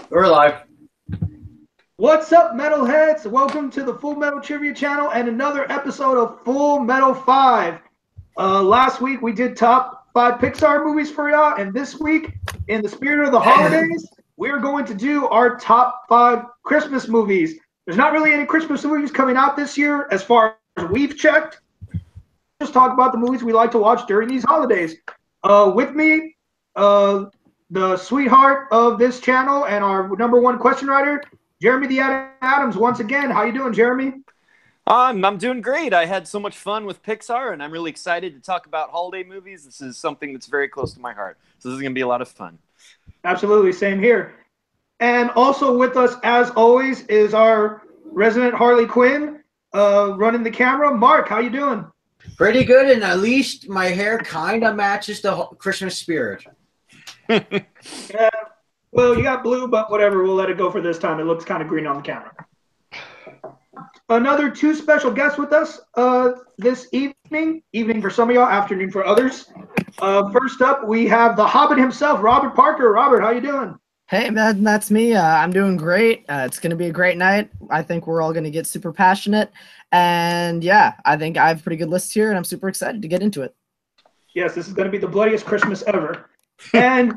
We're live. What's up, metalheads? Welcome to the Full Metal Trivia channel and another episode of Full Metal 5. Last week we did top 5 Pixar movies for y'all, and this week, in the spirit of the holidays, we're going to do our top 5 Christmas movies. There's not really any Christmas movies coming out this year as far as we've checked. Just talk about the movies we like to watch during these holidays. With me, the sweetheart of this channel and our number one question writer, Jeremy the Adam Adams. Once again, how you doing, Jeremy? I'm doing great. I had so much fun with Pixar, and I'm really excited to talk about holiday movies. This is something that's very close to my heart, so this is going to be a lot of fun. Absolutely, same here. And also with us, as always, is our resident Harley Quinn, running the camera. Mark, how you doing? Pretty good, and at least my hair kind of matches the Christmas spirit. Yeah, well, you got blue, but whatever. We'll let it go for this time. It looks kind of green on the camera. Another 2 special guests with us this evening. Evening for some of y'all, afternoon for others. First up, we have the Hobbit himself, Robert Parker. Robert, how you doing? Hey, man, that's me. I'm doing great. It's going to be a great night. I think we're all going to get super passionate. And yeah, I think I have a pretty good list here, and I'm super excited to get into it. Yes, this is going to be the bloodiest Christmas ever. And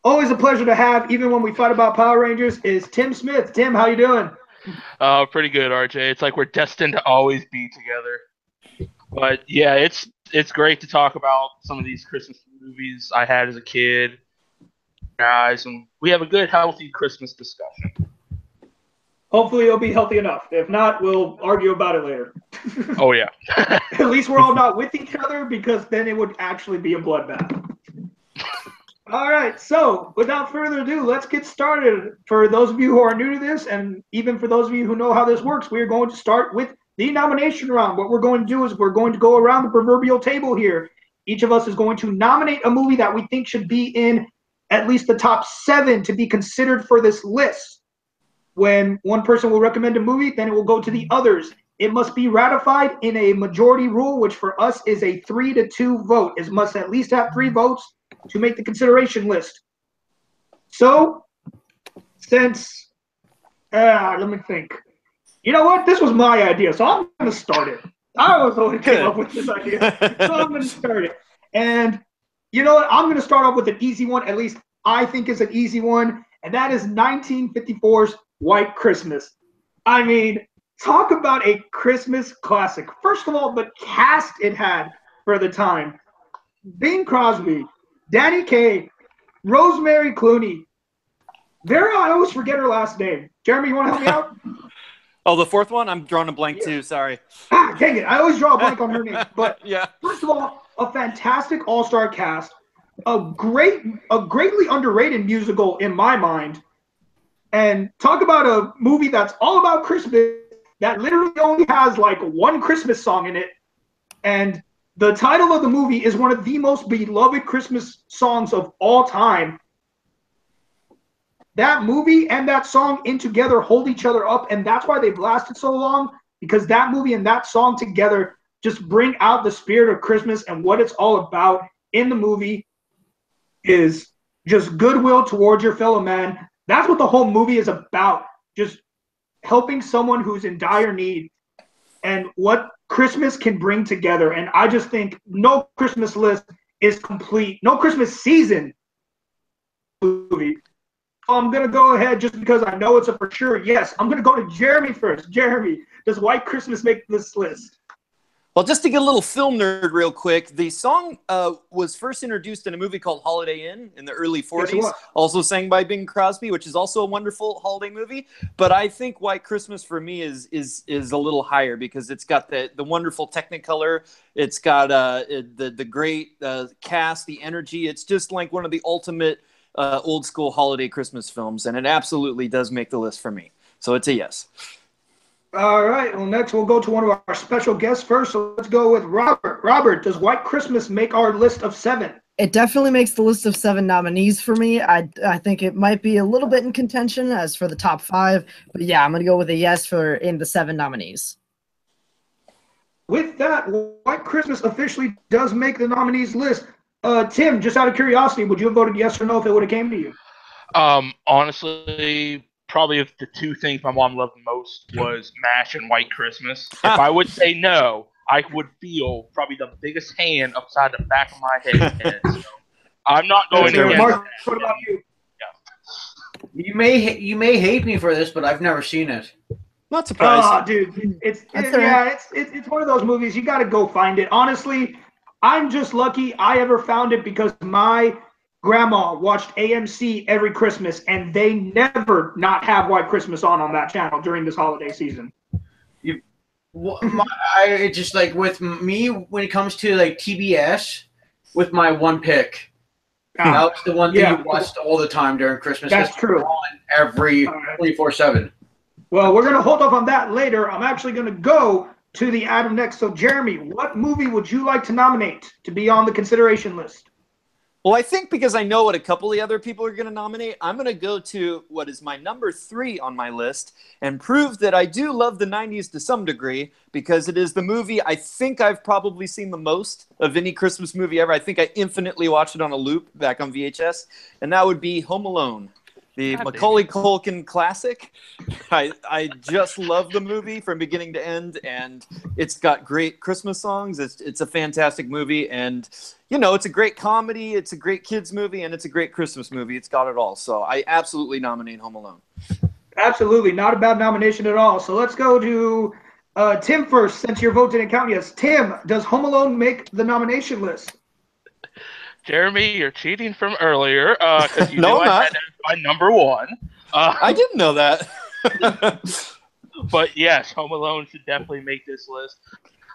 always a pleasure to have, even when we fight about Power Rangers, is Tim Smith. Tim, how you doing? Pretty good, RJ. It's like we're destined to always be together. But yeah, it's great to talk about some of these Christmas movies I had as a kid, guys, and we have a good, healthy Christmas discussion. Hopefully it'll be healthy enough. If not, we'll argue about it later. Oh yeah. At least we're all not with each other, because then it would actually be a bloodbath. All right, so without further ado, let's get started. For those of you who are new to this, and even for those of you who know how this works, we are going to start with the nomination round. What we're going to do is we're going to go around the proverbial table here. Each of us is going to nominate a movie that we think should be in at least the top 7 to be considered for this list. When one person will recommend a movie, then it will go to the others. It must be ratified in a majority rule, which for us is a 3-2 vote. It must at least have 3 votes to make the consideration list. So, since, let me think. You know what? This was my idea, so I'm going to start it. I was the one who came up with this idea, so I'm going to start it. And you know what? I'm going to start off with an easy one, at least I think is an easy one, and that is 1954's White Christmas. I mean, talk about a Christmas classic. First of all, the cast it had for the time. Bing Crosby, Danny Kaye, Rosemary Clooney. Vera, I always forget her last name. Jeremy, you want to help me out? Oh, the fourth one? I'm drawing a blank too, sorry. Dang it. I always draw a blank on her name. But yeah. First of all, a fantastic all-star cast. A greatly underrated musical in my mind. And talk about a movie that's all about Christmas that literally only has like one Christmas song in it. And the title of the movie is one of the most beloved Christmas songs of all time. That movie and that song in together hold each other up, and that's why they've lasted so long, because that movie and that song together just bring out the spirit of Christmas, and what it's all about in the movie is just goodwill towards your fellow man. That's what the whole movie is about, just helping someone who's in dire need and what Christmas can bring together. And I just think no Christmas list is complete. No Christmas season movie. I'm going to go ahead, just because I know it's a for sure yes. I'm going to go to Jeremy first. Jeremy, does White Christmas make this list? Well, just to get a little film nerd real quick, the song was first introduced in a movie called Holiday Inn in the early 40s, Yes, also sang by Bing Crosby, which is also a wonderful holiday movie. But I think White Christmas for me is a little higher, because it's got the wonderful Technicolor, it's got the great cast, the energy. It's just like one of the ultimate old school holiday Christmas films, and it absolutely does make the list for me. So it's a yes. All right. Well, next we'll go to one of our special guests first. So let's go with Robert. Robert, does White Christmas make our list of 7? It definitely makes the list of 7 nominees for me. I think it might be a little bit in contention as for the top 5, but yeah, I'm going to go with a yes for in the 7 nominees. With that, White Christmas officially does make the nominees list. Tim, just out of curiosity, would you have voted yes or no if it would have came to you? Honestly, probably if the two things my mom loved the most was MASH and White Christmas. If I would say no, I would feel probably the biggest hand upside the back of my head. So I'm not going Sure. against Mark, that. what about you? You may hate me for this, but I've never seen it. Not surprised. Oh, dude, it's one of those movies. You got to go find it. Honestly, I'm just lucky I ever found it because my grandma watched AMC every Christmas, and they never not have White Christmas on that channel during this holiday season. It's just like with me when it comes to like TBS, with my one pick. That was the one thing you watched all the time during Christmas. That's true. On every 24/7. Well, we're going to hold off on that later. I'm actually going to go to the Adam next. So, Jeremy, what movie would you like to nominate to be on the consideration list? Well, I think because I know what a couple of the other people are going to nominate, I'm going to go to what is my number 3 on my list and prove that I do love the 90s to some degree, because it is the movie I think I've probably seen the most of any Christmas movie ever. I think I infinitely watched it on a loop back on VHS, and that would be Home Alone. The Macaulay Culkin classic. I just love the movie from beginning to end, and it's got great Christmas songs. It's a fantastic movie, and you know, it's a great comedy, it's a great kids movie, and it's a great Christmas movie. It's got it all. So I absolutely nominate Home Alone. Absolutely, not a bad nomination at all. So let's go to Tim first, since your vote didn't count yet. Tim, does Home Alone make the nomination list? Jeremy, you're cheating from earlier because you No, knew I'm I not. had my number 1. I didn't know that. But yes, Home Alone should definitely make this list.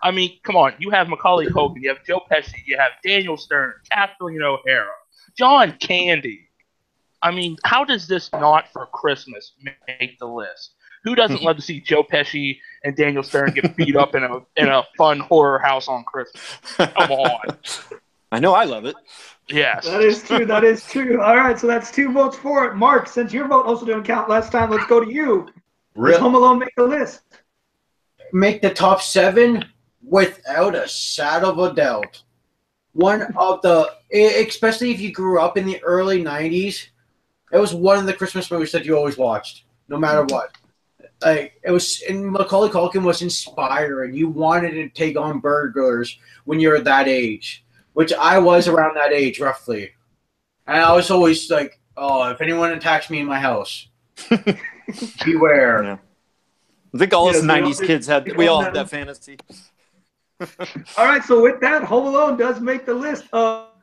I mean, come on. You have Macaulay Culkin, you have Joe Pesci, you have Daniel Stern, Kathleen O'Hara, John Candy. I mean, how does this not for Christmas make the list? Who doesn't love to see Joe Pesci and Daniel Stern get beat up in a fun horror house on Christmas? Come on. I know I love it. Yes. That is true. That is true. All right, so that's 2 votes for it. Mark, since your vote also didn't count last time, let's go to you. Does Home Alone make the list? Make the top 7 without a shadow of a doubt. One of the, especially if you grew up in the early 90s, it was one of the Christmas movies that you always watched, no matter what. Like, it was, and Macaulay Culkin was inspiring. You wanted to take on burglars when you were that age, which I was around that age, roughly. And I was always like, oh, if anyone attacks me in my house, beware. Yeah. I think all us Yeah, 90s kids had, we all had that fantasy. All right, so with that, Home Alone does make the list.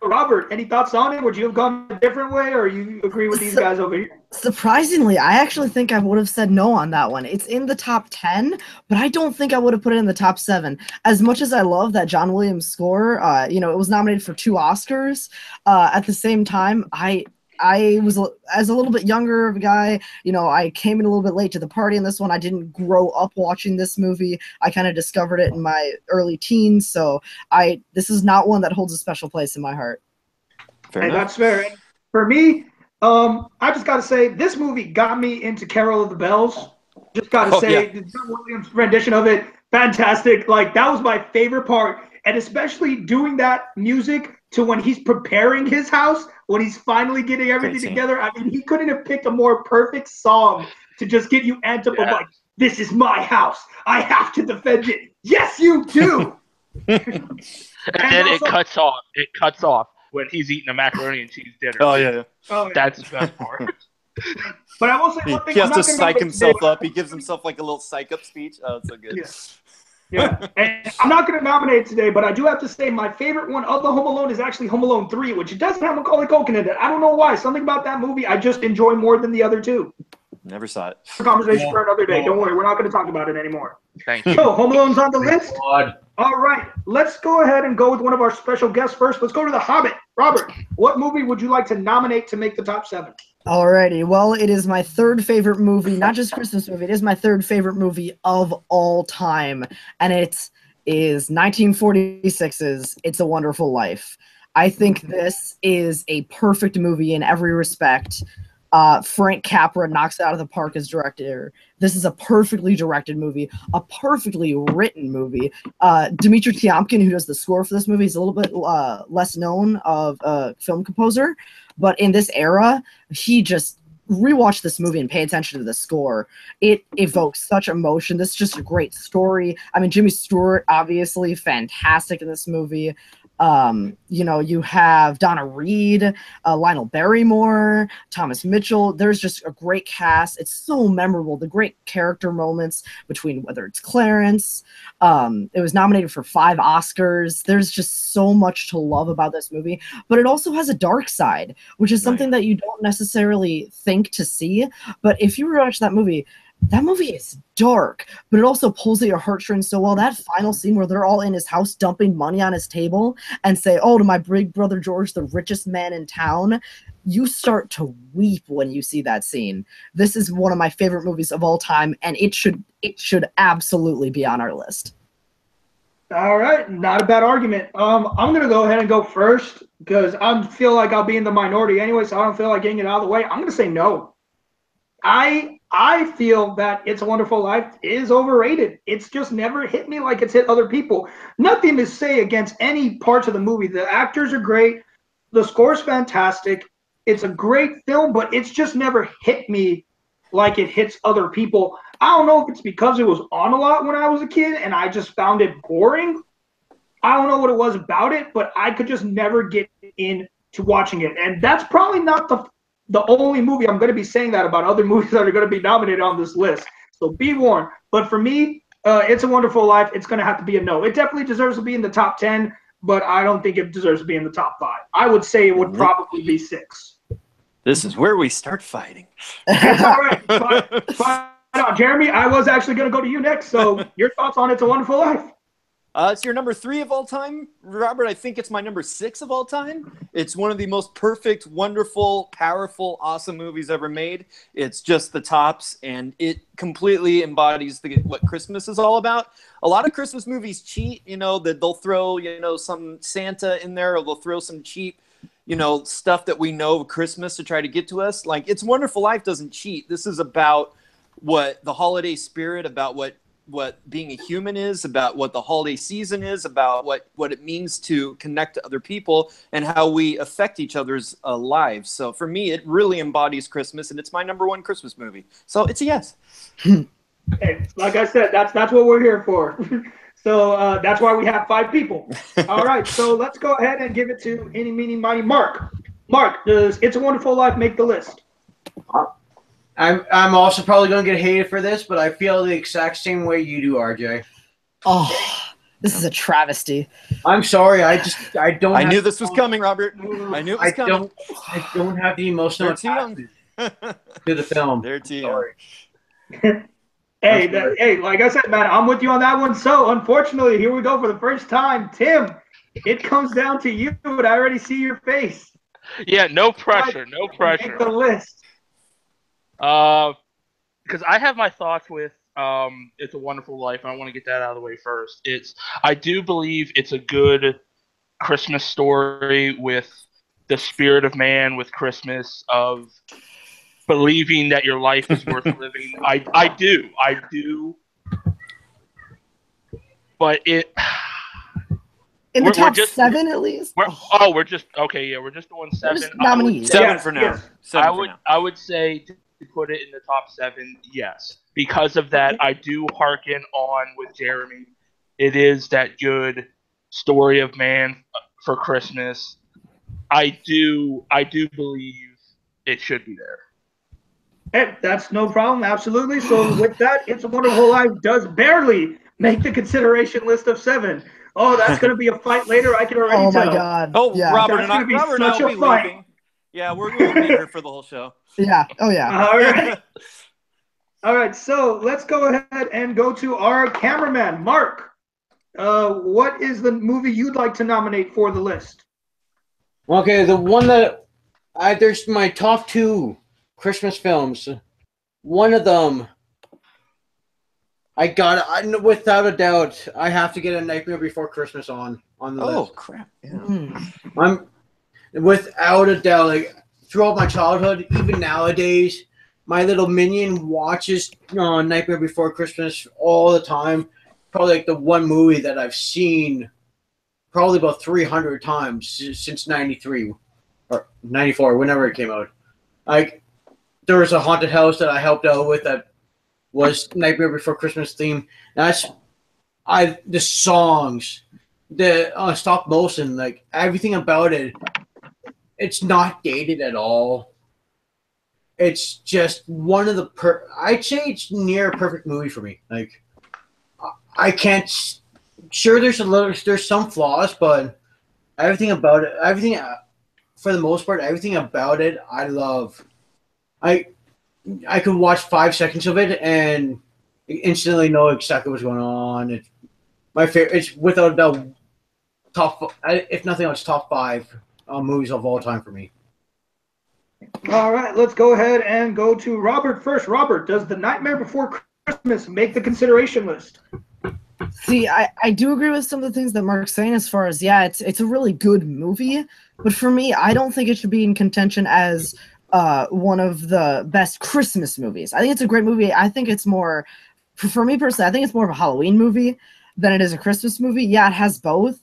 Robert, any thoughts on it? Would you have gone a different way, or you agree with these guys over here? Surprisingly, I actually think I would have said no on that one. It's in the top 10, but I don't think I would have put it in the top 7. As much as I love that John Williams score, you know, it was nominated for 2 Oscars. At the same time, I was, as a little bit younger of a guy, you know, I came in a little bit late to the party in this one. I didn't grow up watching this movie. I kind of discovered it in my early teens, so this is not one that holds a special place in my heart. Fair Hey, enough. that's fair. And for me, I just got to say, this movie got me into Carol of the Bells. Just got to say, the John Williams rendition of it, fantastic. Like, that was my favorite part. And especially doing that music to when he's preparing his house, when he's finally getting everything together. I mean, he couldn't have picked a more perfect song to just get you amped up of like, this is my house. I have to defend it. Yes, you do. And then it cuts off. It cuts off when he's eating a macaroni and cheese dinner. Oh, yeah. Oh, yeah. That's the best part. But I will say one thing. He has I'm to not gonna psych nominate himself today. up. He gives himself like a little psych up speech. Oh, it's so good. Yeah, and I'm not going to nominate today, but I do have to say my favorite one of the Home Alone is actually Home Alone 3, which doesn't have Macaulay Culkin in it. I don't know why. Something about that movie I just enjoy more than the other two. Never saw it. Conversation for another day. Don't worry, we're not going to talk about it anymore. Thank you. So Home Alone's on the list. God. All right, let's go ahead and go with one of our special guests first. Let's go to The Hobbit. Robert, what movie would you like to nominate to make the top 7? Alrighty, well, it is my 3rd favorite movie, not just Christmas movie, it is my 3rd favorite movie of all time, and it is 1946's It's a Wonderful Life. I think this is a perfect movie in every respect. Frank Capra knocks it out of the park as director. This is a perfectly directed movie, a perfectly written movie. Dmitri Tiomkin, who does the score for this movie, is a little bit less known of a film composer, but in this era, he just rewatch this movie and pay attention to the score, it evokes such emotion. This is just a great story. I mean, Jimmy Stewart, obviously fantastic in this movie. You know, you have Donna Reed, Lionel Barrymore, Thomas Mitchell. There's just a great cast. It's so memorable. The great character moments between whether it's Clarence. It was nominated for 5 Oscars. There's just so much to love about this movie, but it also has a dark side, which is something that you don't necessarily think to see. But if you watch that movie is dark, but it also pulls at your heartstrings so well. That final scene where they're all in his house dumping money on his table and say, "Oh, to my big brother George, the richest man in town," you start to weep when you see that scene. This is one of my favorite movies of all time, and it should absolutely be on our list. All right, not a bad argument. I'm gonna go ahead and go first because I feel like I'll be in the minority anyway, so I don't feel like getting it out of the way. I'm gonna say no. I feel that It's a Wonderful Life is overrated. It's just never hit me like it's hit other people. Nothing to say against any parts of the movie. The actors are great. The score's fantastic. It's a great film, but it's just never hit me like it hits other people. I don't know if it's because it was on a lot when I was a kid and I just found it boring. I don't know what it was about it, but I could just never get into watching it. And that's probably not the only movie I'm going to be saying that about other movies that are going to be nominated on this list. So be warned. But for me, It's a Wonderful Life, it's going to have to be a no. It definitely deserves to be in the top 10, but I don't think it deserves to be in the top 5. I would say it would probably be 6. This is where we start fighting. That's all right. Fine. Jeremy, I was actually going to go to you next. So your thoughts on It's a Wonderful Life? It's your number 3 of all time, Robert. I think it's my number 6 of all time. It's one of the most perfect, wonderful, powerful, awesome movies ever made. It's just the tops, and it completely embodies what Christmas is all about. A lot of Christmas movies cheat, you know, that they'll throw, you know, some Santa in there, or they'll throw some cheap, you know, stuff that we know of Christmas to try to get to us. Like, It's a Wonderful Life doesn't cheat. This is about what the holiday spirit, about what being a human is, about what the holiday season is, about what it means to connect to other people and how we affect each other's lives. So for me, it really embodies Christmas, and it's my number 1 Christmas movie. So it's a yes. Hey, like I said, that's what we're here for. So that's why we have 5 people. All right, so let's go ahead and give it to Eeny, Meeny, Miny, Mark. Mark, does It's a Wonderful Life make the list? I'm also probably going to get hated for this, but I feel the exact same way you do, RJ. Oh, this is a travesty. I'm sorry. I don't. I knew this was coming, Robert. I knew it was coming. I don't have the emotional attachment to the film. They're too young. Hey, like I said, man, I'm with you on that one. So, unfortunately, here we go for the first time. Tim, it comes down to you, but I already see your face. Yeah, no pressure, no pressure. Make the list. Because I have my thoughts with It's a Wonderful Life, and I want to get that out of the way first. I do believe it's a good Christmas story with the spirit of man, with Christmas, of believing that your life is worth living. I do. But it... In the top 7, at least? We're just... Okay, yeah, we're just doing 7. Nominees. 7 for now. Yes. I would say to put it in the top 7, yes. Because of that, I do hearken on with Jeremy. It is that good story of man for Christmas. I do believe it should be there. Hey, that's no problem. Absolutely. So with that, It's a Wonderful Life does barely make the consideration list of 7. Oh, that's going to be a fight later. I can already tell. Oh, my God. Oh, yeah. Robert That's and I gonna be will such a be fight. leaving. Yeah, we're going to be here for the whole show. Yeah. Oh, yeah. All right. All right. So let's go ahead and go to our cameraman, Mark. What is the movie you'd like to nominate for the list? Okay, the one that there's my top 2 Christmas films. One of them, without a doubt, I have to get A Nightmare Before Christmas on the list. Oh, crap. Yeah. I'm without a doubt, like, throughout my childhood, even nowadays, my little minion watches Nightmare Before Christmas all the time. Probably like the one movie that I've seen probably about 300 times since 93 or 94, whenever it came out. Like, there was a haunted house that I helped out with that was Nightmare Before Christmas theme. That's the songs, the stop motion, like everything about it. It's not dated at all. It's just one of the I'd say it's near a perfect movie for me. Like I can't. Sure, there's some flaws, but everything about it, everything for the most part, everything about it, I love. I could watch 5 seconds of it and instantly know exactly what's going on. It's my favorite. It's without a doubt if nothing else, top 5 movies of all time for me. All right, let's go ahead and go to Robert first. Robert, does The Nightmare Before Christmas make the consideration list? See, I do agree with some of the things that Mark's saying as far as, yeah, it's a really good movie. But for me, I don't think it should be in contention as one of the best Christmas movies. I think it's a great movie. I think it's more, for me personally, I think it's more of a Halloween movie than it is a Christmas movie. Yeah, it has both.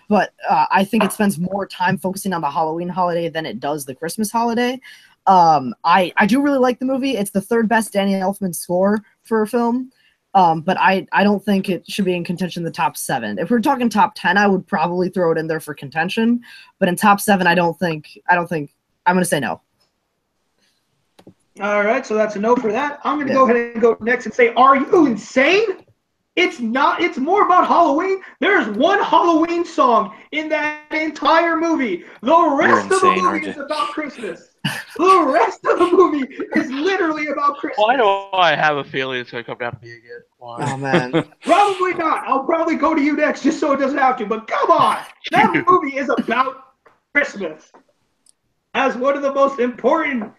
But I think it spends more time focusing on the Halloween holiday than it does the Christmas holiday. I do really like the movie. It's the third best Danny Elfman score for a film. But I don't think it should be in contention in the top 7. If we're talking top 10, I would probably throw it in there for contention. But in top 7, I don't think I'm going to say no. All right, so that's a no for that. I'm going to go ahead and go next and say, are you insane? It's not. It's more about Halloween. There's one Halloween song in that entire movie. The rest of the movie is about Christmas. The rest of the movie is literally about Christmas. Why do I have a feeling it's going to come down to me again? Why? Oh, man. Probably not. I'll probably go to you next just so it doesn't have to. But come on. That movie is about Christmas. As one of the most important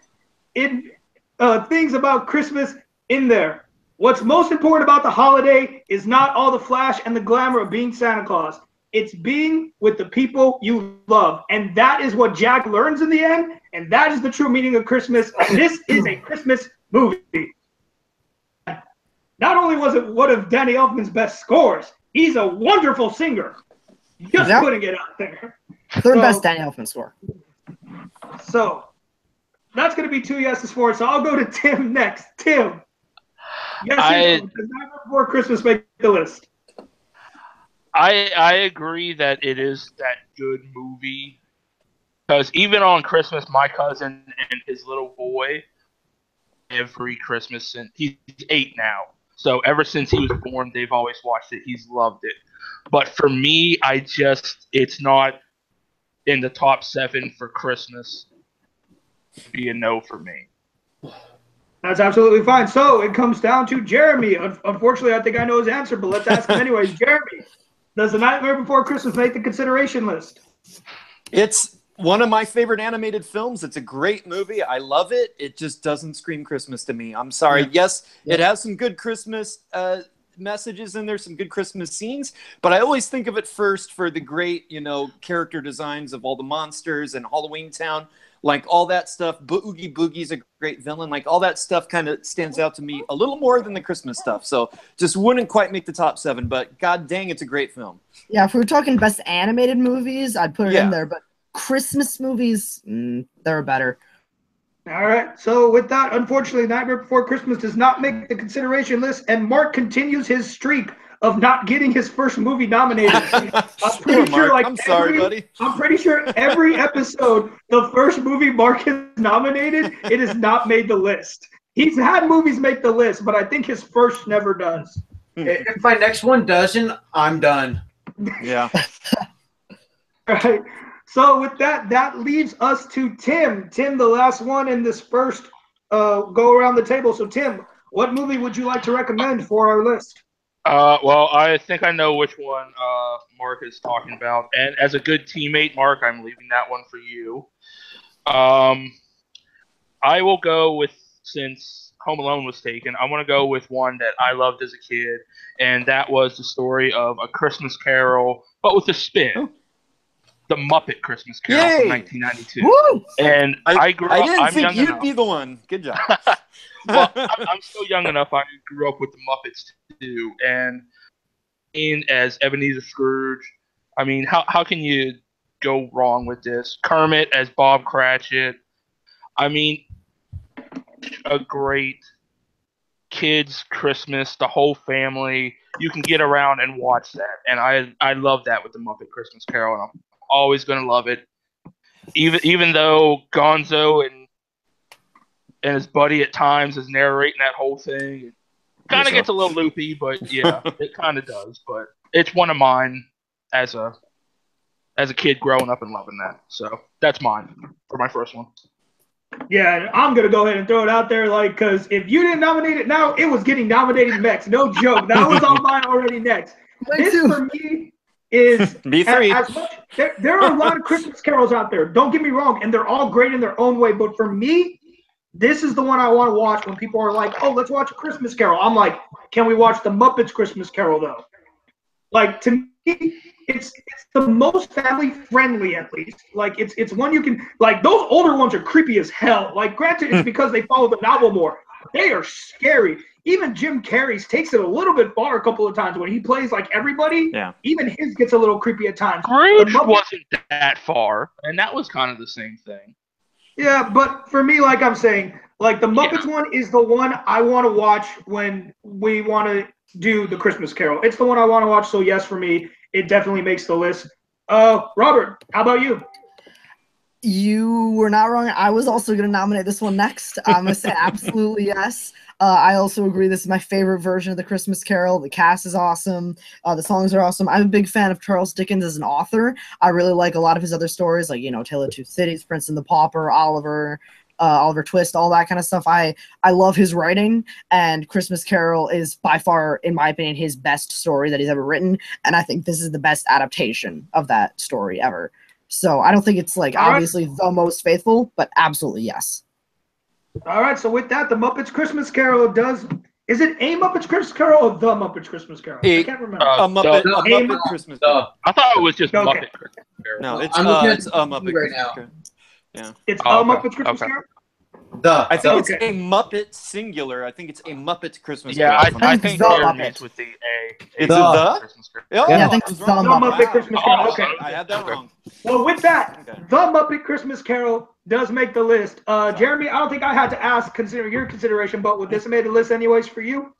things about Christmas in there. What's most important about the holiday is not all the flash and the glamour of being Santa Claus. It's being with the people you love. And that is what Jack learns in the end. And that is the true meaning of Christmas. This is a Christmas movie. Not only was it one of Danny Elfman's best scores, he's a wonderful singer. Just putting it out there. Third best Danny Elfman score. So, that's going to be 2 yeses for it. So I'll go to Tim next. Tim. Yes, does Nightmare Before Christmas make the list? I agree that it is that good movie. Because even on Christmas, my cousin and his little boy, every Christmas, and he's 8 now. So ever since he was born, they've always watched it. He's loved it. But for me, it's not in the top 7 for Christmas. It'd be a no for me. That's absolutely fine. So it comes down to Jeremy. Unfortunately, I think I know his answer, but let's ask him anyways. Jeremy, does The Nightmare Before Christmas make the consideration list? It's one of my favorite animated films. It's a great movie. I love it. It just doesn't scream Christmas to me. I'm sorry. Yeah. Yes, it has some good Christmas messages in there, some good Christmas scenes, but I always think of it first for the great, character designs of all the monsters and Halloween Town. Like all that stuff, Oogie Boogie's a great villain. Like all that stuff kind of stands out to me a little more than the Christmas stuff. So just wouldn't quite make the top 7, but god dang, it's a great film. Yeah, if we were talking best animated movies, I'd put it in there. But Christmas movies, they're better. All right. So with that, unfortunately, Nightmare Before Christmas does not make the consideration list, and Mark continues his streak of not getting his first movie nominated. I'm pretty sure, I'm sorry, buddy. I'm pretty sure every episode, the first movie Mark has nominated, it has not made the list. He's had movies make the list, but I think his first never does. If my next one doesn't, I'm done. Yeah. All right. So with that leaves us to Tim. Tim, the last one in this first go around the table. So Tim, what movie would you like to recommend for our list? Well, I think I know which one Mark is talking about. And as a good teammate, Mark, I'm leaving that one for you. I will go with, since Home Alone was taken, I want to go with one that I loved as a kid, and that was the story of A Christmas Carol, but with a spin. Oh. The Muppet Christmas Carol from 1992. Woo! And I grew up. I didn't think you'd be the one. Good job. Well, I'm still young enough. I grew up with the Muppets too, and as Ebenezer Scrooge. I mean, how can you go wrong with this? Kermit as Bob Cratchit. I mean, such a great kids Christmas. The whole family, you can get around and watch that, and I love that with the Muppet Christmas Carol, and I'm always gonna love it. Even though Gonzo and his buddy at times is narrating that whole thing, it kind of gets a little loopy, but yeah, it kind of does. But it's one of mine as a kid growing up and loving that. So that's mine for my first one. Yeah, and I'm gonna go ahead and throw it out there, like, because if you didn't nominate it now, it was getting nominated next. No joke, that was on mine already next. This for me is B3. as much. There are a lot of Christmas carols out there. Don't get me wrong, and they're all great in their own way. But for me, this is the one I want to watch when people are like, "Oh, let's watch a Christmas Carol." I'm like, "Can we watch the Muppets Christmas Carol though?" Like, to me, it's the most family friendly, at least. Like, it's one you can, like, those older ones are creepy as hell. Like, granted, it's because they follow the novel more. They are scary. Even Jim Carrey's takes it a little bit far a couple of times when he plays like everybody. Yeah. Even his gets a little creepy at times. Scrooge wasn't that far, and that was kind of the same thing. Yeah, but for me, like I'm saying, like the Muppets one is the one I want to watch when we want to do the Christmas Carol. It's the one I want to watch, so yes, for me, it definitely makes the list. Robert, how about you? You were not wrong. I was also going to nominate this one next. I'm going to say absolutely yes. I also agree. This is my favorite version of the Christmas Carol. The cast is awesome. The songs are awesome. I'm a big fan of Charles Dickens as an author. I really like a lot of his other stories, like, Tale of Two Cities, Prince and the Pauper, Oliver Twist, all that kind of stuff. I love his writing, and Christmas Carol is by far, in my opinion, his best story that he's ever written. And I think this is the best adaptation of that story ever. So I don't think it's like obviously the most faithful, but absolutely yes. All right, so with that, the Muppets Christmas Carol is it a Muppets Christmas Carol or the Muppets Christmas Carol? I can't remember. A Muppet Christmas Carol. I thought it was just Okay. Muppet Christmas Carol. No, it's I'm looking at a the Muppet right Christmas now. Carol. Yeah. It's Oh, a okay, Muppets Christmas okay. Carol? I think it's Okay. a Muppet singular. I think it's a Muppet Christmas Yeah, Carol. I It's think the Aaron Muppet. means with the A. It's the? Christmas Carol. Oh, Yeah, I think was it's wrong. the Muppet Wow. Christmas Carol. Oh, Okay. I had that Okay. wrong. Well, with that, Okay. the Muppet Christmas Carol does make the list. Jeremy, I don't think I had to ask, considering your consideration, but would this have made the list anyways for you?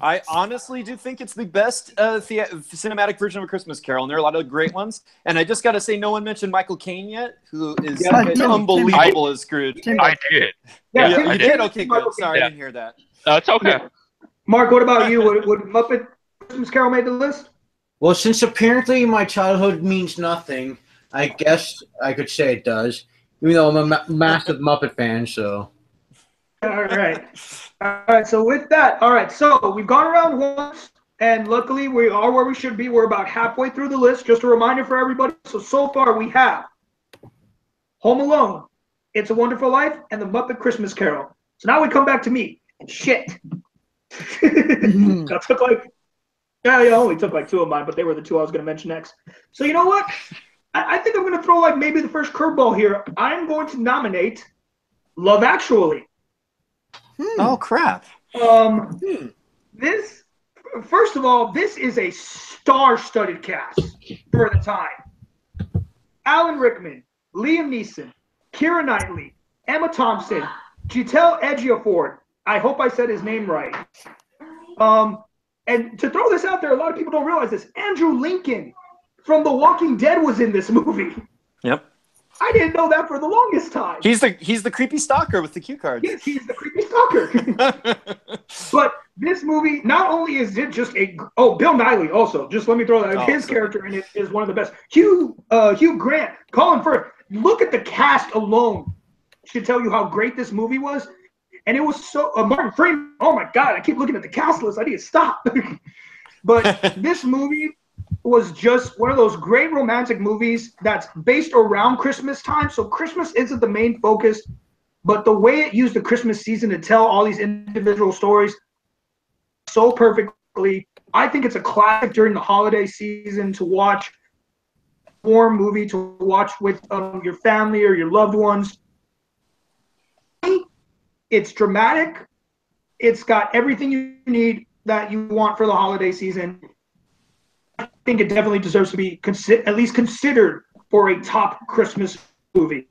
I honestly do think it's the best cinematic version of A Christmas Carol, and there are a lot of great ones. And I just got to say, no one mentioned Michael Caine yet, who is Tim, unbelievable as Scrooge. Tim, I did. Yeah, Yeah, I you did. did? Okay, Michael good. Sorry, Caine. I didn't hear that. It's okay. Yeah. Mark, what about you? Would Muppet Christmas Carol make the list? Well, since apparently my childhood means nothing, I guess I could say it does. Even though I'm a massive Muppet fan, so. All right. All right, so with that, all right, so we've gone around once, and luckily we are where we should be. We're about halfway through the list. Just a reminder for everybody. So far we have Home Alone, It's a Wonderful Life, and The Muppet Christmas Carol. So now we come back to me. Shit. I took I only took like two of mine, but they were the two I was going to mention next. So you know what? I think I'm going to throw like maybe the first curveball here. I'm going to nominate Love Actually. Oh, crap. This, first of all, this is a star-studded cast for the time. Alan Rickman, Liam Neeson, Keira Knightley, Emma Thompson, Giselle Ejiofor. I hope I said his name right. And to throw this out there, a lot of people don't realize this. Andrew Lincoln from The Walking Dead was in this movie. Yep. I didn't know that for the longest time. He's the creepy stalker with the cue cards. Yes, he's the creepy stalker. But this movie, not only is it just Bill Nighy also. Just let me throw that. His character in it is one of the best. Hugh Grant, Colin Firth. Look at the cast alone. Should tell you how great this movie was. And it was so Martin Freeman. Oh my God! I keep looking at the cast list. I need to stop. But this movie was just one of those great romantic movies that's based around Christmas time. So Christmas isn't the main focus, but the way it used the Christmas season to tell all these individual stories so perfectly. I think it's a classic during the holiday season to watch. Warm movie to watch with your family or your loved ones. It's dramatic. It's got everything you need that you want for the holiday season. I think it definitely deserves to be at least considered for a top Christmas movie.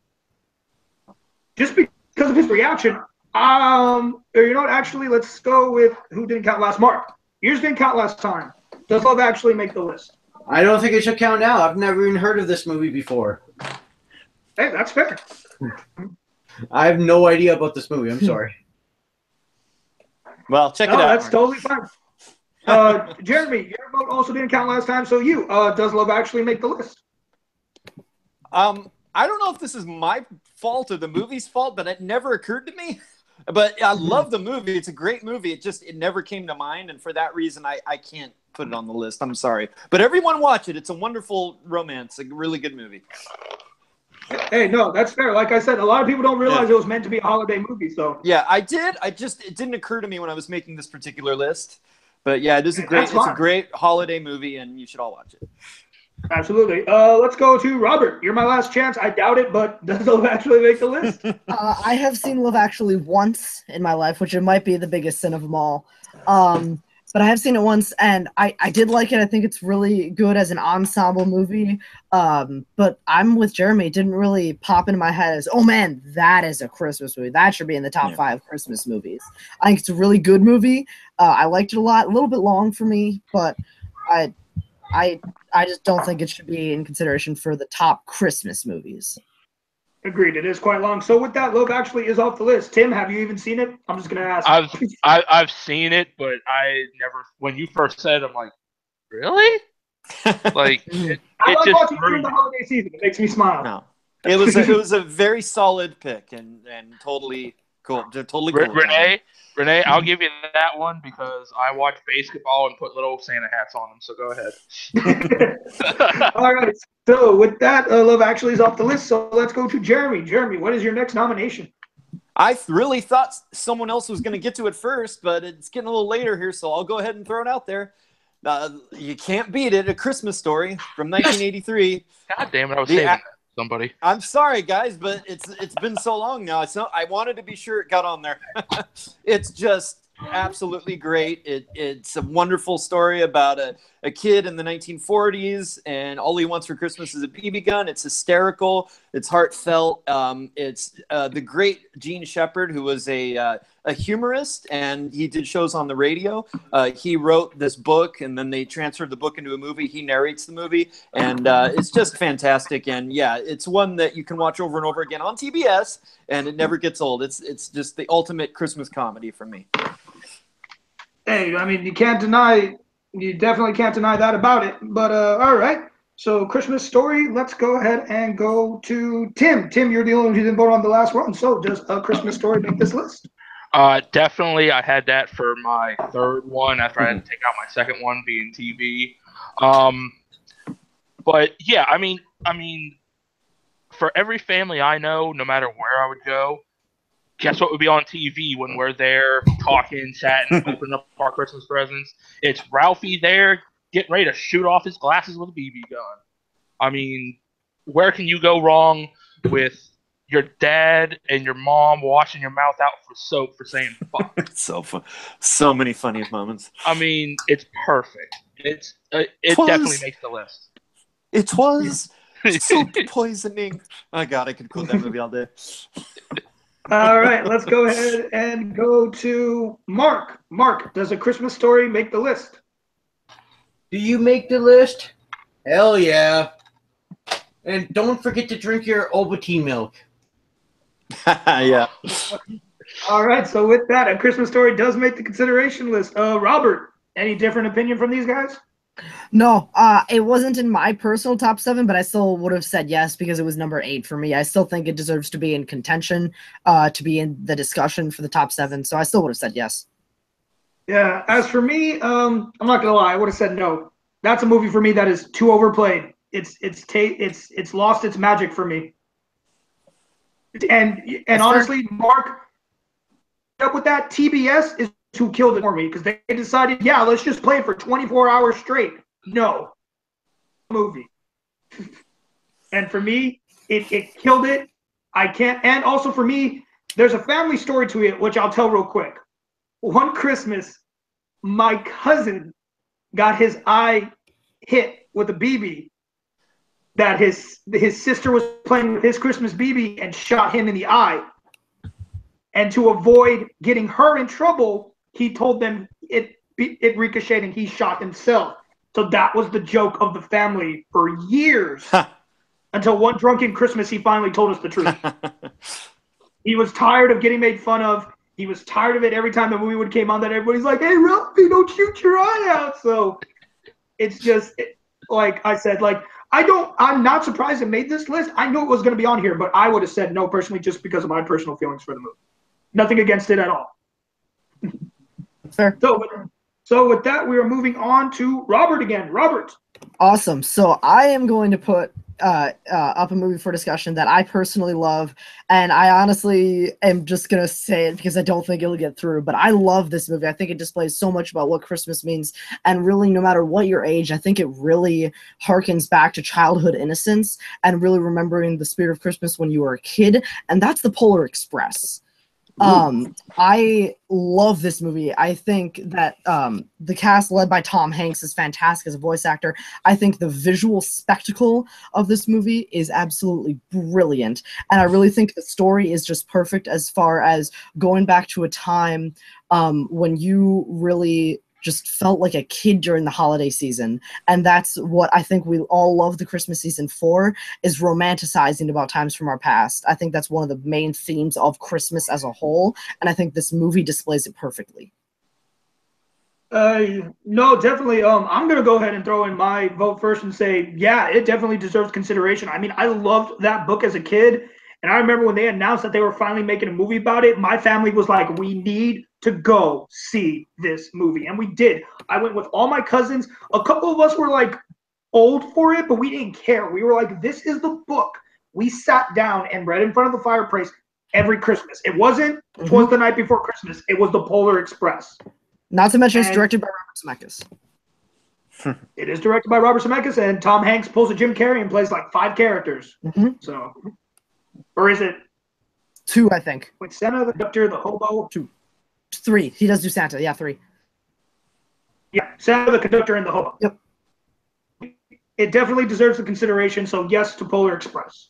Just because of his reaction, Or you know what? Actually, let's go with who didn't count last. Mark, yours didn't count last time. Does Love Actually make the list? I don't think it should count now. I've never even heard of this movie before. Hey, that's fair. I have no idea about this movie. I'm sorry. Well, check it No, out. that's totally fine. Jeremy, your vote also didn't count last time. So you, does Love Actually make the list? I don't know if this is my fault or the movie's fault, but it never occurred to me. But I love the movie. It's a great movie. It never came to mind, and for that reason, I can't put it on the list. I'm sorry, but everyone watch it. It's a wonderful romance, a really good movie. Hey, no, that's fair. Like I said, a lot of people don't realize it was meant to be a holiday movie. So yeah, I did. It didn't occur to me when I was making this particular list. But yeah, it's a great holiday movie, and you should all watch it. Absolutely. Let's go to Robert. You're my last chance. I doubt it, but does Love Actually make the list? I have seen Love Actually once in my life, which it might be the biggest sin of them all. But I have seen it once, and I did like it. I think it's really good as an ensemble movie. But I'm with Jeremy. It didn't really pop into my head as, oh man, that is a Christmas movie. That should be in the top 5 Christmas movies. I think it's a really good movie. I liked it a lot. A little bit long for me, but I just don't think it should be in consideration for the top Christmas movies. Agreed. It is quite long. So with that, Love Actually is off the list. Tim, have you even seen it? I'm just gonna ask. I've seen it, but I never. When you first said, I'm like, really? Like it I like just watching it during the holiday season. It makes me smile. No, it was a very solid pick and totally cool. Totally cool. Renee, I'll give you that one because I watch basketball and put little Santa hats on them. So go ahead. All right. So with that, Love Actually is off the list. So let's go to Jeremy. Jeremy, what is your next nomination? I really thought someone else was going to get to it first, but it's getting a little later here, so I'll go ahead and throw it out there. You can't beat it. A Christmas Story from 1983. God damn it! I was saving somebody. I'm sorry, guys, but it's been so long now. I wanted to be sure it got on there. It's just absolutely great. It's a wonderful story about a kid in the 1940s, and all he wants for Christmas is a BB gun. It's hysterical. It's heartfelt. It's the great Gene Shepard, who was a humorist, and he did shows on the radio. He wrote this book, and then they transferred the book into a movie. He narrates the movie, and it's just fantastic. And yeah, it's one that you can watch over and over again on TBS, and it never gets old. It's just the ultimate Christmas comedy for me. Hey, I mean, you definitely can't deny that about it. But all right. So Christmas Story, let's go ahead and go to Tim. Tim, you're the only one who didn't vote on the last one. So does A Christmas Story make this list? Definitely. I had that for my third one after I had to take out my second one being TV. But yeah, I mean, for every family I know, no matter where I would go, guess what would be on TV when we're there talking, chatting, opening up our Christmas presents? It's Ralphie there getting ready to shoot off his glasses with a BB gun. I mean, where can you go wrong with your dad and your mom washing your mouth out for soap for saying fuck? It's so fun. So many funny moments. I mean, it's perfect. It definitely makes the list. It was soap poisoning. Oh God, I could quote that movie all day. All right, let's go ahead and go to Mark. Mark, does A Christmas Story make the list? Do you make the list? Hell yeah. And don't forget to drink your Ovaltine milk. Yeah. All right, so with that, A Christmas Story does make the consideration list. Robert, any different opinion from these guys? No, it wasn't in my personal top 7, but I still would have said yes because it was number 8 for me. I still think it deserves to be in contention, to be in the discussion for the top 7. So I still would have said yes. Yeah, as for me, I'm not gonna lie, I would have said no. That's a movie for me that is too overplayed. It's lost its magic for me. And honestly, Mark, up with that, TBS is who killed it for me because they decided, yeah, let's just play it for 24 hours straight. No. Movie. And for me, it killed it. I can't. And also for me, there's a family story to it, which I'll tell real quick. One Christmas, my cousin got his eye hit with a BB that his sister was playing with his Christmas BB and shot him in the eye. And to avoid getting her in trouble, he told them it ricocheted and he shot himself. So that was the joke of the family for years. Until one drunken Christmas, he finally told us the truth. He was tired of getting made fun of. He was tired of it every time the movie would came on that everybody's like, hey, Ralphie, don't shoot your eye out. So it's just, like I said, like, I'm not surprised it made this list. I knew it was going to be on here, but I would have said no personally just because of my personal feelings for the movie. Nothing against it at all. Fair. So with that, we are moving on to Robert again. Robert. Awesome. So I am going to put up a movie for discussion that I personally love, and I honestly am just going to say it because I don't think it'll get through, but I love this movie. I think it displays so much about what Christmas means, and really, no matter what your age, I think it really harkens back to childhood innocence and really remembering the spirit of Christmas when you were a kid, and that's The Polar Express. I love this movie. I think that the cast led by Tom Hanks is fantastic as a voice actor. I think the visual spectacle of this movie is absolutely brilliant. And I really think the story is just perfect as far as going back to a time when you really just felt like a kid during the holiday season. And that's what I think we all love the Christmas season for, is romanticizing about times from our past. I think that's one of the main themes of Christmas as a whole, and I think this movie displays it perfectly. No, definitely. I'm going to go ahead and throw in my vote first and say, yeah, it definitely deserves consideration. I mean, I loved that book as a kid. And I remember when they announced that they were finally making a movie about it, my family was like, we need to go see this movie. And we did. I went with all my cousins. A couple of us were like old for it, but we didn't care. We were like, this is the book we sat down and read in front of the fireplace every Christmas. It wasn't Twas the Night Before Christmas. It was The Polar Express. Not to mention it's directed by Robert Zemeckis. It is directed by Robert Zemeckis, and Tom Hanks pulls a Jim Carrey and plays like 5 characters. So, or is it 2, I think. Wait, Santa, the Conductor, the Hobo? 2. 3. He does do Santa. Yeah, 3. Yeah, Santa, the Conductor, and the Hobo. Yep. It definitely deserves the consideration, so yes to Polar Express.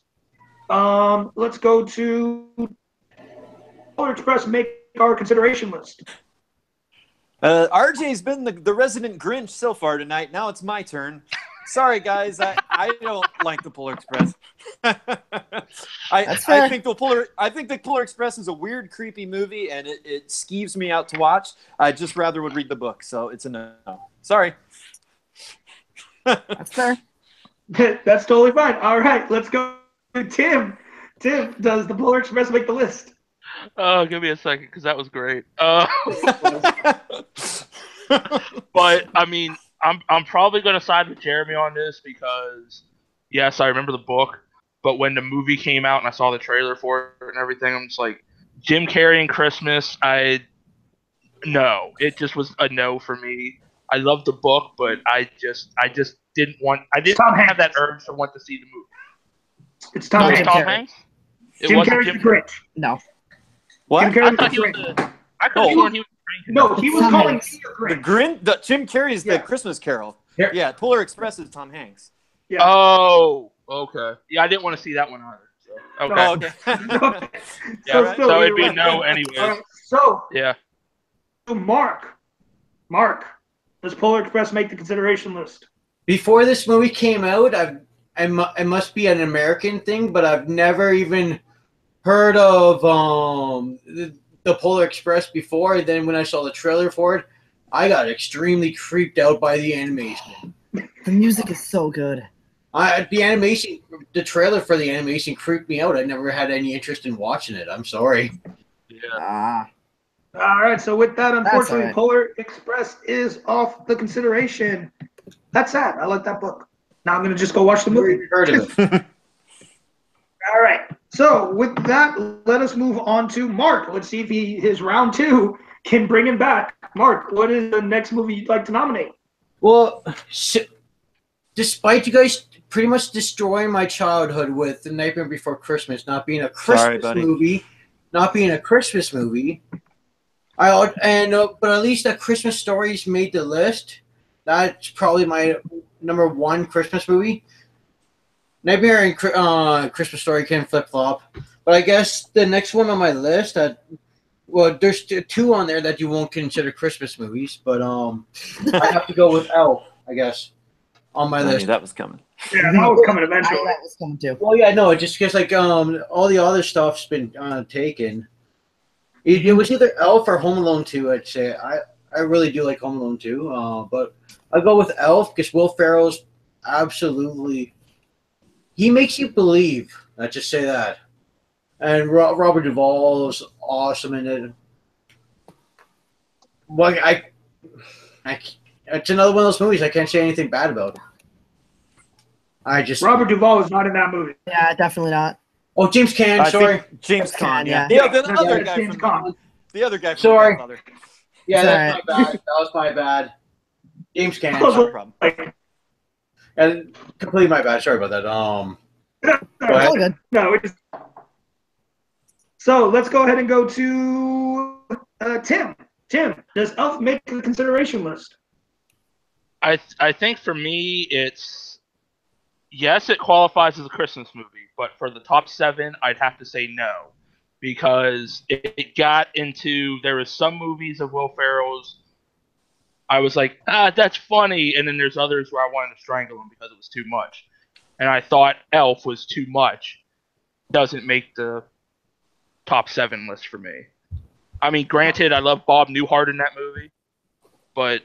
Let's go to Polar Express, make our consideration list. RJ's been the resident Grinch so far tonight. Now it's my turn. Sorry, guys. I don't like the Polar Express. I think the Polar Express is a weird, creepy movie, and it skeeves me out to watch. I just rather would read the book, so it's a no. Sorry. That's fair. That's totally fine. All right, let's go to Tim. Tim, does the Polar Express make the list? Oh, give me a second, because that was great. But I mean, I'm probably going to side with Jeremy on this because, yes, I remember the book, but when the movie came out and I saw the trailer for it and everything, I'm just like, Jim Carrey and Christmas, no, it just was a no for me. I loved the book, but I just didn't have that urge to want to see the movie. It's Tom Hanks. Tom Hanks? Jim Carrey's the Grinch. No. What? Jim Carrey's I thought the he was Grinch. I could have sworn he was No, he was Tom calling Hanks. me the Grinch. Jim Carrey's Yeah. the Christmas Carol. Here. Yeah, Polar Express is Tom Hanks. Yeah. Oh, okay. Yeah, I didn't want to see that one either. So. Okay. Oh, okay. Okay. Yeah, still, so you're it'd be right. no anyways. All right, so, Yeah. Mark, does Polar Express make the consideration list? Before this movie came out, it must be an American thing, but I've never even heard of the Polar Express before. And then when I saw the trailer for it, I got extremely creeped out by the animation. The music is so good. The trailer for the animation creeped me out. I never had any interest in watching it. I'm sorry. Yeah. All right, so with that, unfortunately, all right. Polar Express is off the consideration. That's sad. I like that book. Now I'm going to just go watch the movie. Heard of it. All right, so with that, let us move on to Mark. Let's see if his round 2 can bring him back. Mark, what is the next movie you'd like to nominate? Well, despite you guys pretty much destroying my childhood with The Nightmare Before Christmas not being a Christmas movie, but at least that Christmas Stories made the list. That's probably my number 1 Christmas movie. Nightmare and Christmas Story can flip-flop. But I guess the next one on my list, well, there's two on there that you won't consider Christmas movies, but I have to go with Elf, I guess, on my I knew list. that was coming. Yeah, that was coming I eventually. that was coming too. Well, yeah, no, just because like all the other stuff's been taken. It was either Elf or Home Alone 2. I'd say I really do like Home Alone 2, but I go with Elf because Will Ferrell's absolutely. He makes you believe. Let's just say that. And Robert Duvall is awesome in it. Well, it's another one of those movies I can't say anything bad about. Robert Duvall is not in that movie. Yeah, definitely not. Oh, James Caan. I Sorry. think James Caan, yeah. Yeah. The other That's guy James from Caan. the other guy from Sorry. Godfather. Yeah, It's that's my bad. That was my bad. James Caan. No problem. And completely my bad. Sorry about that. Go It's ahead. all good. No, so let's go ahead and go to Tim. Tim, does Elf make the consideration list? I think for me, it's yes, it qualifies as a Christmas movie, but for the top 7, I'd have to say no, because it got into there was some movies of Will Ferrell's. I was like, that's funny, and then there's others where I wanted to strangle him because it was too much, and I thought Elf was too much. Doesn't make the top 7 list for me. I mean, granted, I love Bob Newhart in that movie, but.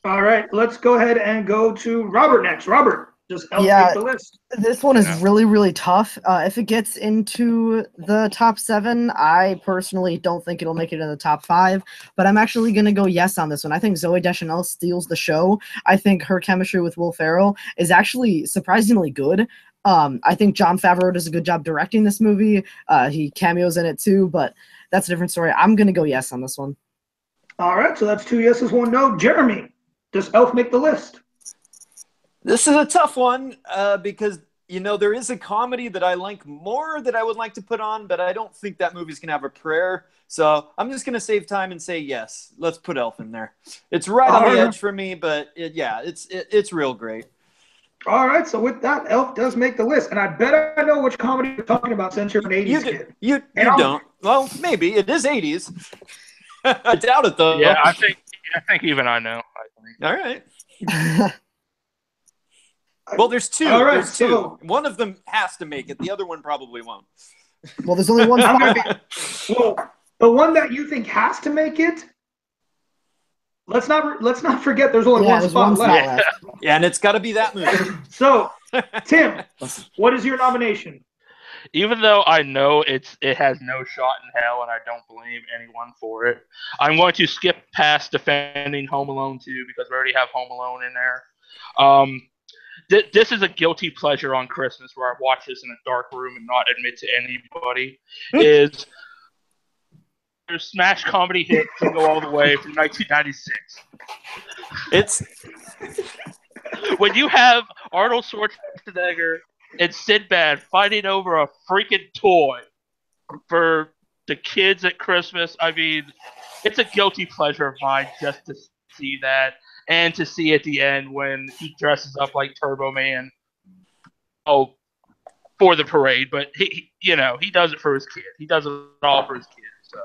All right, let's go ahead and go to Robert next. Robert, does Elf make the list? This one is really, really tough. If it gets into the top 7, I personally don't think it'll make it in the top 5, but I'm actually going to go yes on this one. I think Zooey Deschanel steals the show. I think her chemistry with Will Ferrell is actually surprisingly good. I think Jon Favreau does a good job directing this movie. He cameos in it too, but that's a different story. I'm going to go yes on this one. All right, so that's 2 yeses, 1 no. Jeremy, does Elf make the list? This is a tough one because, there is a comedy that I like more that I would like to put on, but I don't think that movie's going to have a prayer. So I'm just going to save time and say yes. Let's put Elf in there. It's right on the edge for me, but it's real great. All right, so with that, Elf does make the list. And I bet I know which comedy you're talking about since you're an 80s kid. You don't. Well, maybe. It is 80s. I doubt it, though. Yeah, I think even I know. All right. Well, there's 2. All right, there's 2. so- One of them has to make it. The other one probably won't. Well, there's only one I'm spot. gonna be, well, the one that you think has to make it, let's not forget there's only one There's spot one left. spot left. Yeah, and it's got to be that movie. So, Tim, what is your nomination? Even though I know it has no shot in hell, and I don't blame anyone for it, I'm going to skip past defending Home Alone 2 because we already have Home Alone in there. This is a guilty pleasure on Christmas where I watch this in a dark room and not admit to anybody. Is their smash comedy hit Jingle All the Way from 1996. It's When you have Arnold Schwarzenegger and Sinbad fighting over a freaking toy for the kids at Christmas, I mean, it's a guilty pleasure of mine just to see that and to see at the end when he dresses up like Turbo Man. Oh, for the parade, but he does it for his kid. He does it all for his kid. So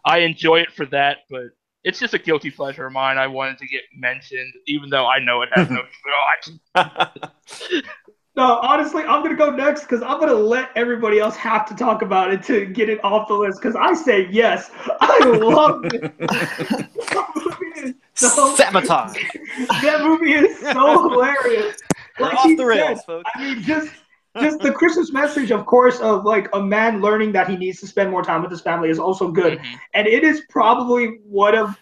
I enjoy it for that, but it's just a guilty pleasure of mine. I wanted to get mentioned, even though I know it has no shot. No, honestly, I'm going to go next because I'm going to let everybody else have to talk about it to get it off the list because I say yes. I love it. sabotage. That movie is so hilarious. We're Like off he the rails, said, folks. I mean, just the Christmas message, of course, of like a man learning that he needs to spend more time with his family is also good. Mhm. And it is probably one of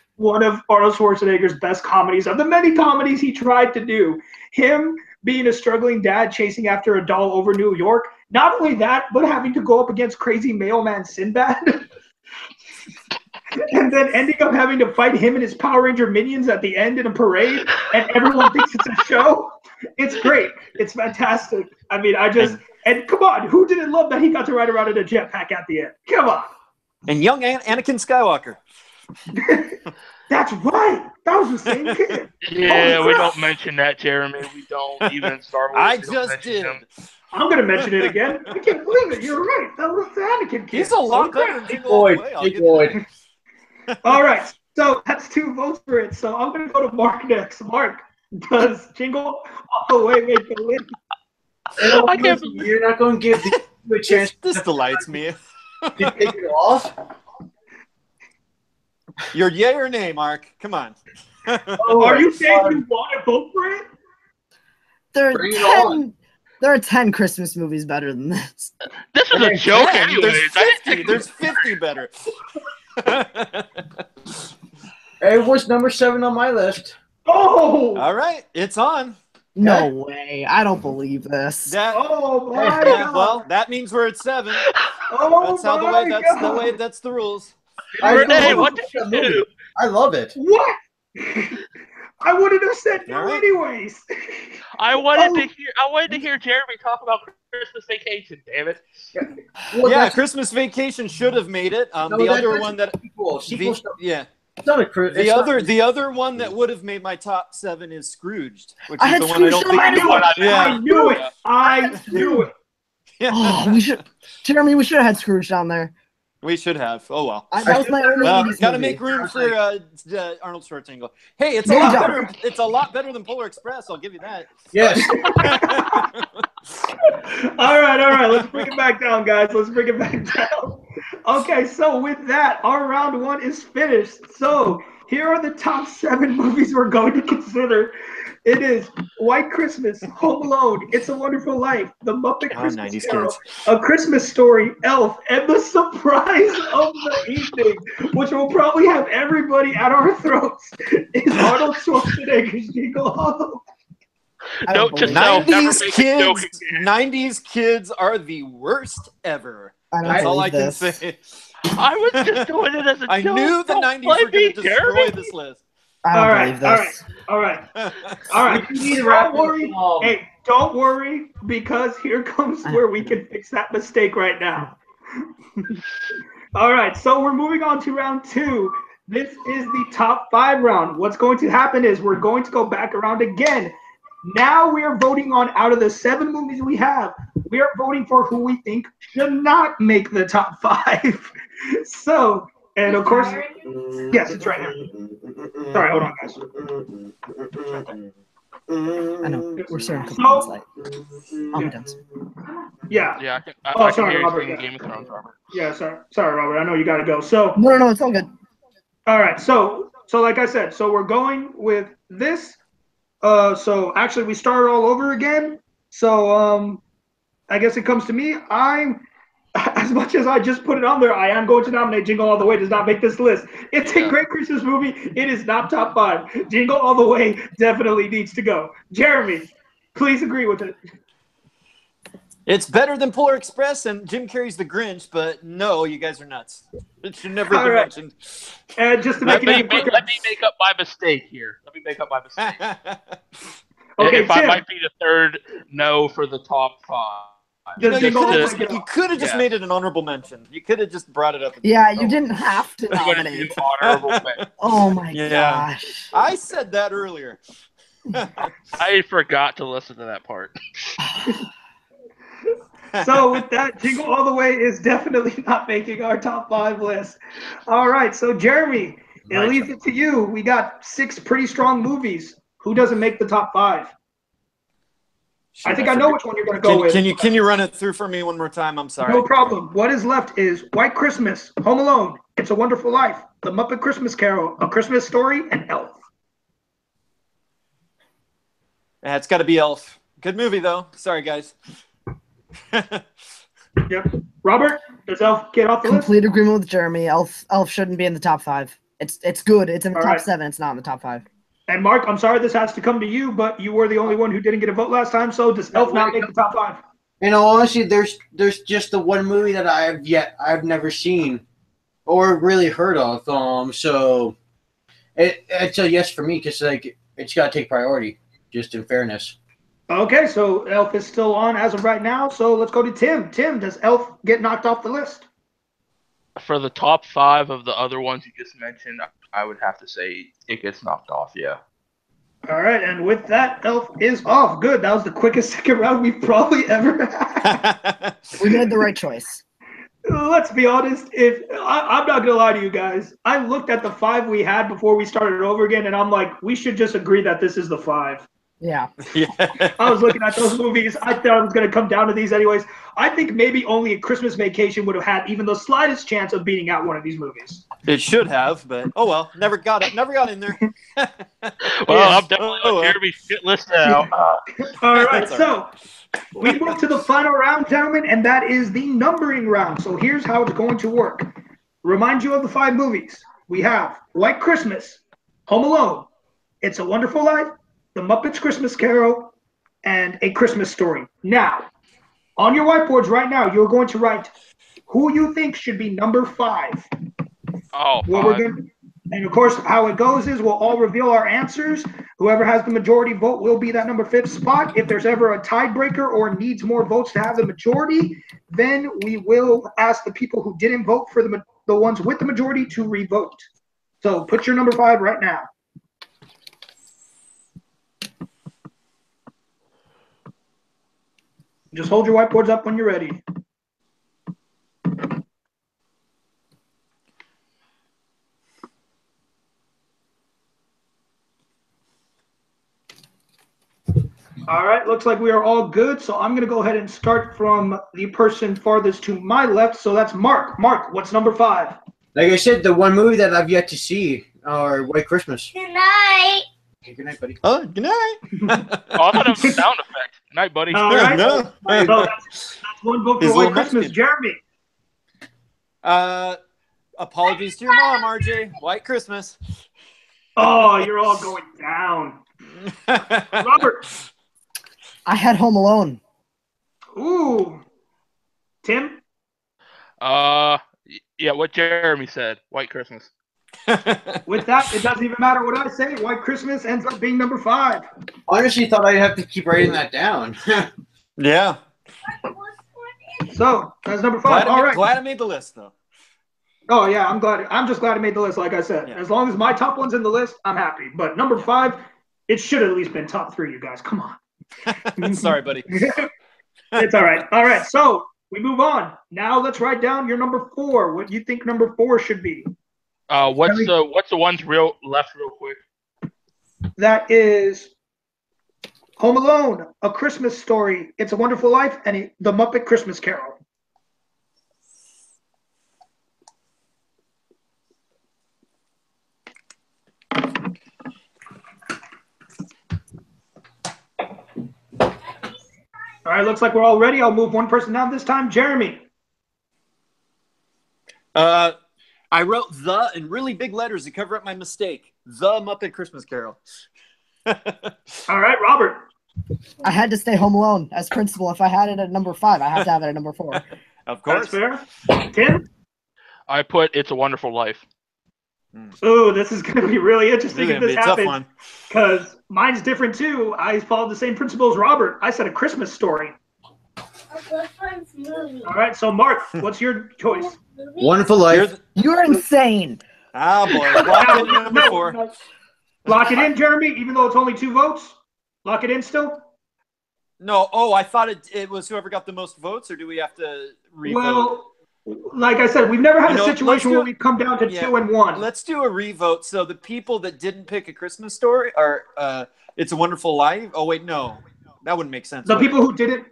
Arnold Schwarzenegger's best comedies of the many comedies he tried to do. Him being a struggling dad chasing after a doll over New York. Not only that, but having to go up against crazy mailman Sinbad. And then ending up having to fight him and his Power Ranger minions at the end in a parade, and everyone thinks it's a show. It's great. It's fantastic. I mean, and come on, who didn't love that he got to ride around in a jetpack at the end? Come on. And young Anakin Skywalker. That's right. That was the same kid. Yeah, Holy we crap. don't mention that, Jeremy. We don't even Star Wars. I we don't just mention did. him. I'm gonna mention it again. I can't believe it. You're right. That was the Anakin kid. He's a lot Holy better crap. than Jingle All the Boyd, Way. I'll Jake give you Boyd. that. All right. So that's 2 votes for it. So I'm gonna go to Mark next. Mark, does Jingle All the Way make the list? I can't believe You're not going to give the a chance This delights me. to take it off? Your yay or nay, Mark? Come on. Oh, Are you saying God. you want to vote for it? There are Bring it on. 10. There are 10 Christmas movies better than this. this was a joke, Yeah, anyways. There's 50 better. It was number 7 on my list. Oh! All right, it's on. No way. I don't believe this. That, Oh my yeah, god! well, that means we're at 7. Oh That's how the my way. That's god! the way. That's the rules. Renee, love what did you that movie. do? I love it. What? I wouldn't have said no All right. anyways. I wanted to hear Jeremy talk about Christmas Vacation. Damn it! Well, Yeah, that's- Christmas Vacation should have made it. no, The that- other that's one that sequel. Sequel the, stuff. yeah, It's not a cruise. the other one that would have made my top 7 is Scrooged, which I is had the one I don't Scrooged on think. my I Yeah. knew it. I knew it. Yeah. Oh, we should. Jeremy, we should have had Scrooge down there. We should have. Oh well. That was my only 80s Got to movie. make room for Arnold Schwarzenegger. Hey, it's a Good lot job. better. It's a lot better than Polar Express. I'll give you that. Yes. All right. Let's bring it back down, guys. Let's bring it back down. Okay, so with that, our round 1 is finished. So here are the top 7 movies we're going to consider. It is White Christmas, Home Alone, It's a Wonderful Life, The Muppet Oh, Christmas 90s Carol, kids. A Christmas Story, Elf, and the surprise of the evening, which will probably have everybody at our throats, is Arnold Schwarzenegger's Jingle All the Way. I don't Note to believe self: never 90s make a joke kids. again. 90s kids are the worst ever. I don't That's all I believe can this. say. I was just doing it as a I joke. knew the Don't 90s blame were going me, to destroy Jeremy. this list. I don't believe this. All right. We need to wrap Don't worry. this up. Hey, don't worry, because here comes where we can fix that mistake right now. All right, so we're moving on to round 2. This is the top 5 round. What's going to happen is we're going to go back around again. Now we are voting on, out of the 7 movies we have, we are voting for who we think should not make the top 5. So, and of course, yes, it's right here. Sorry, hold on, guys. I know. We're starting a So- couple minutes late. I'll be done soon. Yeah, Yeah, I can, Oh, I can sorry, hear you Robert, saying yeah. Game of Thrones, Robert. yeah, sorry, Robert. I know you got to go. So, No, it's all good. all right, so like I said, so we're going with this. So actually, we started all over again. So I guess it comes to me. I'm, as much as I just put it on there, I am going to nominate Jingle All the Way. Does not make this list. It's a Yeah. great Christmas movie. It is not top 5. Jingle All the Way definitely needs to go. Jeremy, please agree with it. It's better than Polar Express and Jim Carrey's The Grinch, but no, you guys are nuts. It should never All be right. mentioned. And just to Let make it me, even quicker. let me make up my mistake here. Let me make up my mistake. Okay, if I Tim. might be the third no for the top 5. Does you Jingle All the just Way to- get you off? could have just Yeah. made it an honorable mention. You could have just brought it up. Yeah, you didn't have to I'm gonna do nominate. honorable mention. Oh my Yeah. gosh. I said that earlier. I forgot to listen to that part. So with that, Jingle All the Way is definitely not making our top 5 list. All right, so Jeremy, it My leaves it to you. We got 6 pretty strong movies. Who doesn't make the top 5? I think I know which one you're going to go with. Can you run it through for me one more time? I'm sorry. No problem. What is left is White Christmas, Home Alone, It's a Wonderful Life, The Muppet Christmas Carol, A Christmas Story, and Elf. Yeah, it's got to be Elf. Good movie though. Sorry guys. Yep. Robert, does Elf get off the list? Complete agreement with Jeremy. Elf shouldn't be in the top 5. It's good. It's in the All top right. 7. It's not in the top 5. And Mark, I'm sorry this has to come to you, but you were the only one who didn't get a vote last time, so does Elf not make the top 5? In all honesty, there's just the one movie that I've never seen or really heard of. So it's a yes for me because like it's got to take priority. Just in fairness. Okay, so Elf is still on as of right now. So let's go to Tim. Tim, does Elf get knocked off the list? for the top 5 of the other ones you just mentioned, I would have to say it gets knocked off. Yeah. All right, and with that, Elf is off. Good. That was the quickest second round we've probably ever had. We made the right choice. Let's be honest. I'm not gonna lie to you guys, I looked at the 5 we had before we started over again, and I'm like, we should just agree that this is the 5. Yeah. I was looking at those movies. I thought it was going to come down to these anyways. I think maybe only A Christmas Vacation would have had even the slightest chance of beating out one of these movies. It should have, but oh well, never got in there. Well, I'm definitely on Jeremy's shit list now. All right, so we move to the final round, gentlemen, and that is the numbering round. So here's how it's going to work. Remind you of the 5 movies. We have White Christmas, Home Alone, It's a Wonderful Life, The Muppets Christmas Carol, and A Christmas Story. Now, on your whiteboards right now, you're going to write who you think should be number 5. Oh, And of course, how it goes is we'll all reveal our answers. Whoever has the majority vote will be that number 5 spot. If there's ever a tiebreaker or needs more votes to have the majority, then we will ask the people who didn't vote for the ones with the majority to revote. So put your number 5 right now. Just hold your whiteboards up when you're ready. All right, looks like we are all good. So I'm going to go ahead and start from the person farthest to my left. So that's Mark. Mark, what's number 5? Like I said, the one movie that I've yet to see, or White Christmas. Good night. Okay, good night, buddy. Oh, good night. Oh, I thought it was a sound effect. Good night, buddy. All right. No. So that's one vote His for White little Christmas. Mexican. Jeremy. Apologies to your mom, RJ. White Christmas. Oh, you're all going down. Robert. I had Home Alone. Ooh. Tim. Yeah, what Jeremy said. White Christmas. With that, it doesn't even matter what I say. White Christmas ends up being number 5. Honestly, thought I'd have to keep writing that down. Yeah. So that's number 5. All right. Glad I made the list, though. Oh yeah, I'm glad. I'm just glad I made the list. Like I said, Yeah. as long as my top one's in the list, I'm happy. But number 5, it should have at least been top 3. You guys, come on. Sorry, buddy. It's all right. All right. So we move on. Now let's write down your number 4. What you think number 4 should be? What's the ones left real quick? That is Home Alone, A Christmas Story, It's a Wonderful Life, and The Muppet Christmas Carol. All right, looks like we're all ready. I'll move one person down this time. Jeremy. I wrote "the" in really big letters to cover up my mistake. The Muppet Christmas Carol. All right, Robert. I had to stay Home Alone as principal. If I had it at number 5, I have to have it at number 4. Of That's course. fair. Tim? I put It's a Wonderful Life. Ooh, this is going to be really interesting This is if gonna this be a tough happens. one. Because mine's different too. I followed the same principle as Robert. I said A Christmas Story. All right, so Mark, what's your choice? Wonderful Life. You're insane. Ah, boy. Locked in number 4. Lock it in, Jeremy, even though it's only 2 votes. Lock it in still. No, I thought it was whoever got the most votes, or do we have to revote? Well, like I said, we've never had You a know, situation let's do where it- we come down to Yeah. 2 and 1. Let's do a revote. So the people that didn't pick A Christmas Story are It's a Wonderful Life. Oh, wait, no. That wouldn't make sense. The would it? people who didn't.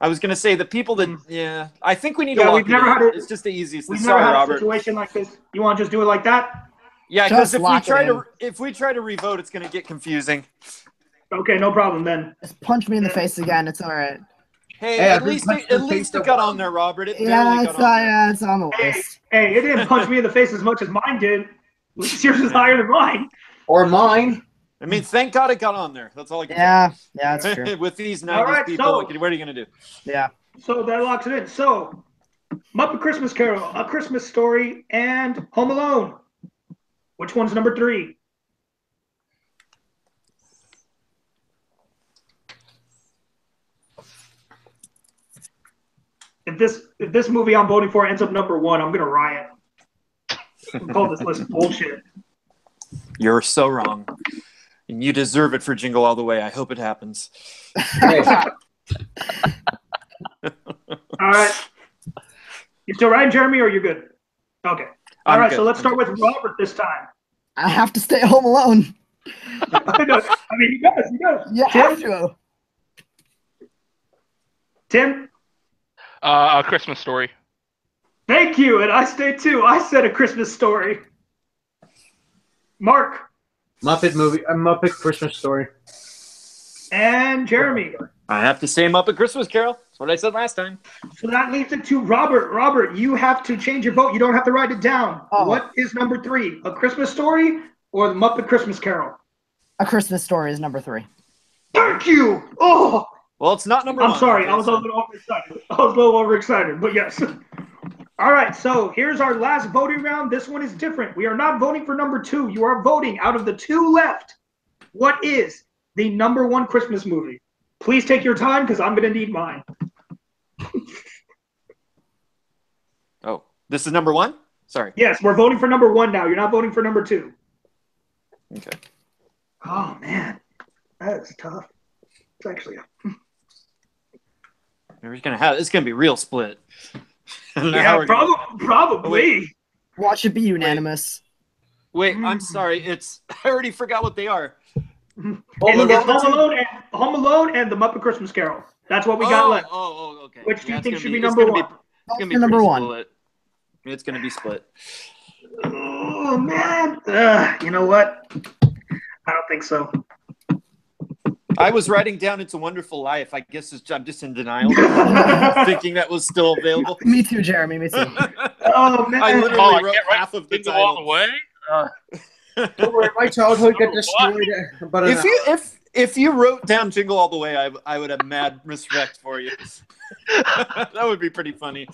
I was going to say the people that, yeah. I think we need to Yeah, lock we've it never in. had a- It's just the easiest. We've Sorry, never had a Robert. situation like this. You want to just do it like that? Yeah, because Just if we lock it try in. to revote, it's going to get confusing. Okay, no problem then. Just punch me in the face again. It's all right. Hey, Hey, at I've least been it, at least it got on there, Robert. It barely got on there. It's on the list. Hey, it didn't punch me in the face as much as mine did. At least yours is higher than mine. Or mine. I mean, thank God it got on there. That's all I can Yeah, that's say. true. With these 90s All right, people, so- what are you going to do? Yeah. So that locks it in. So, Muppet Christmas Carol, A Christmas Story, and Home Alone. Which one's number 3? If this movie I'm voting for ends up number 1, I'm gonna riot. I'm calling this list bullshit. You're so wrong. And you deserve it for Jingle All the Way. I hope it happens. Hey, All right. You still riding, Jeremy, or you good? Okay. All I'm right, good. so let's I'm start good. with Robert this time. I have to stay home alone. I mean, he does. Yeah, I have to. Tim? A Christmas Story. Thank you, and I stay too. I said A Christmas Story. Mark? Muppet Christmas Story. And Jeremy? I have to say Muppet Christmas Carol. That's what I said last time. So that leaves it to Robert. Robert, you have to change your vote. You don't have to write it down. Oh. What is number 3? A Christmas Story or the Muppet Christmas Carol? A Christmas Story is number 3. Thank you. Oh, Well, it's not number 1. I'm sorry. I was a little overexcited, but yes. All right, so here's our last voting round. This one is different. We are not voting for number 2. You are voting out of the 2 left. What is the number 1 Christmas movie? Please take your time because I'm going to need mine. Oh, this is number 1? Sorry. Yes, we're voting for number 1 now. You're not voting for number 2. Okay. Oh, man. That is tough. It's actually It's gonna be real split. yeah, probably. Watch it be unanimous. Wait, I'm sorry. I already forgot what they are. It's Home Alone and The Muppet Christmas Carol. That's what we got left. Okay. Which do you it's think gonna should be it's number gonna 1? It's gonna be Number pretty 1. split. It's gonna be split. Oh, man. You know what? I don't think so. I was writing down "It's a Wonderful Life." I guess I'm just in denial, thinking that was still available. Me too, Jeremy. Me too. Oh, man. I literally I wrote can't write half of the Jingle All the title. Way. Don't worry, my childhood got destroyed. But If you wrote down "Jingle All the Way," I would have mad respect for you. That would be pretty funny.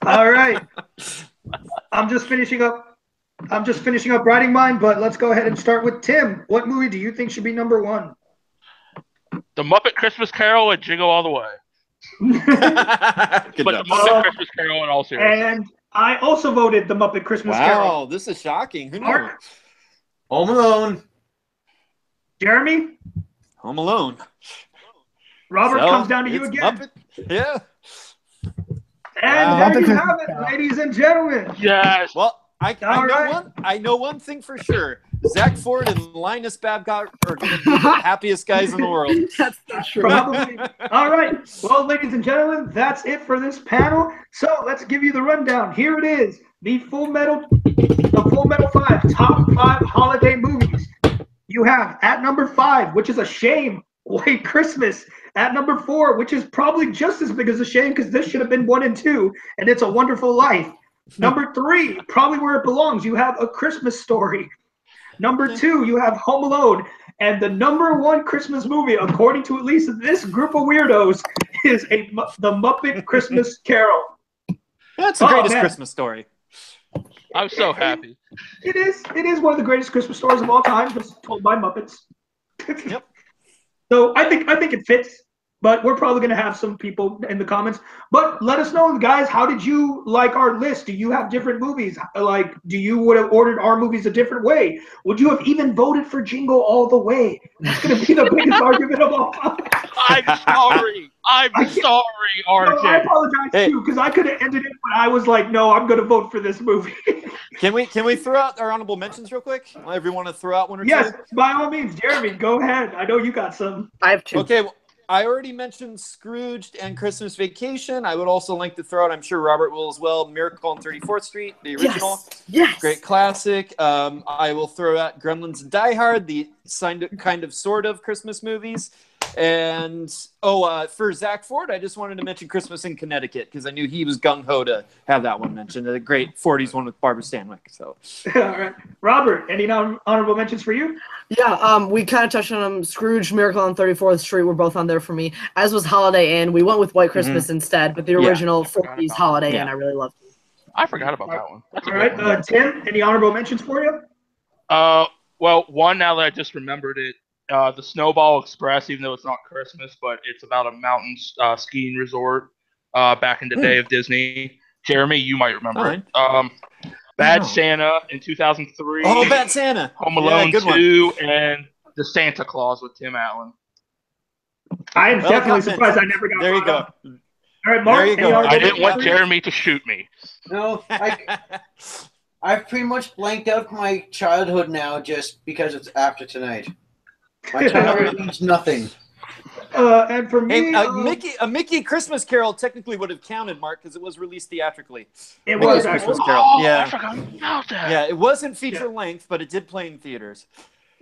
All right. I'm just finishing up writing mine, but let's go ahead and start with Tim. What movie do you think should be number 1? The Muppet Christmas Carol and Jingle All the Way. Good But the job. Muppet Christmas Carol in all seriousness. And I also voted The Muppet Christmas Carol. Wow, this is shocking. Who knew? Mark? Home Alone. Jeremy? Home Alone. Robert So, comes down to you it's again. Muppet. Yeah. And Wow. there you Muppet have it, Christmas ladies and gentlemen. Yes. Well, All right. I know one thing for sure. Zach Ford and Linus Babcock are going to be the happiest guys in the world. That's not true. Probably. All right. Well, ladies and gentlemen, that's it for this panel. So let's give you the rundown. Here it is: the Full Metal 5 top 5 holiday movies. You have at number 5, which is a shame, White Christmas. At number 4, which is probably just as big as a shame because this should have been 1 and 2, and It's a Wonderful Life. Number 3, probably where it belongs, you have A Christmas Story. Number 2, you have Home Alone. And the number 1 Christmas movie, according to at least this group of weirdos, is The Muppet Christmas Carol. That's the Oh, greatest man. Christmas story. I'm so happy. It is one of the greatest Christmas stories of all time, just told by Muppets. Yep. So I think it fits, but we're probably going to have some people in the comments. But let us know, guys, how did you like our list? Do you have different movies? Like, do you would have ordered our movies a different way? Would you have even voted for Jingle All the Way? That's going to be the biggest argument of all time. I'm sorry. I'm sorry, No, I RJ. apologize Hey. too, because I could have ended it, but I was like, no, I'm going to vote for this movie. Can we throw out our honorable mentions real quick? Everyone to throw out one or Yes, two? by all means, Jeremy, go ahead. I know you got some. I have 2. Okay, well, I already mentioned Scrooged and Christmas Vacation. I would also like to throw out, I'm sure Robert will as well, Miracle on 34th Street, the original. Yes. Great classic. I will throw out Gremlins and Die Hard, the kind of sort of Christmas movies. And for Zach Ford, I just wanted to mention Christmas in Connecticut because I knew he was gung ho to have that one mentioned. A great 40s one with Barbara Stanwyck. So All right. Robert, any honorable mentions for you? Yeah, we kind of touched on them. Scrooge, Miracle on 34th Street were both on there for me, as was Holiday Inn. We went with White Christmas instead, but the Yeah. original 40s Holiday Inn Yeah. I really loved. I forgot about that one. That's a All good right, one. Tim, any honorable mentions for you? Well, one, now that I just remembered it, the Snowball Express, even though it's not Christmas, but it's about a mountain skiing resort. back in the day of Disney. Jeremy, you might remember it. Bad No. Santa in 2003. Oh, Bad Santa. Home Alone good 2, and The Santa Claus with Tim Allen. I am Well, definitely comments. surprised I never got There you brought go. up. All right, Mark. There you any go, Mark. honorable I didn't want mentions? Jeremy to shoot me. No, I've pretty much blanked out my childhood now just because it's after tonight. My childhood means nothing. And for me, Hey, a Mickey Christmas Carol technically would have counted, Mark, because it was released theatrically. it Mickey's was actually. Christmas Carol. Oh, Yeah. I forgot about that. Yeah, it wasn't feature length, but it did play in theaters.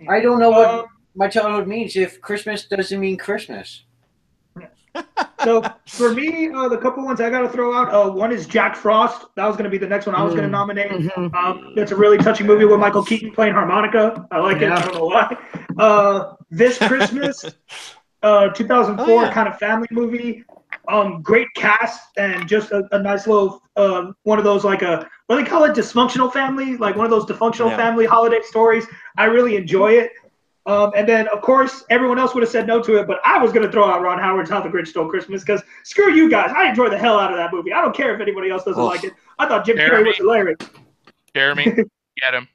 I don't know what my childhood means if Christmas doesn't mean Christmas. So for me, the couple ones I got to throw out. One is Jack Frost. That was going to be the next one I was going to nominate. It's a really touching movie with Michael Keaton playing harmonica. I like it. I don't know why. This Christmas, 2004 kind of family movie. Great cast and just a nice little one of those what do they call it? Dysfunctional family, like one of those dysfunctional family holiday stories. I really enjoy it. And then, of course, everyone else would have said no to it, but I was going to throw out Ron Howard's How the Grinch Stole Christmas because screw you guys. I enjoy the hell out of that movie. I don't care if anybody else doesn't like it. I thought Jim Carrey was hilarious. Jeremy, get him.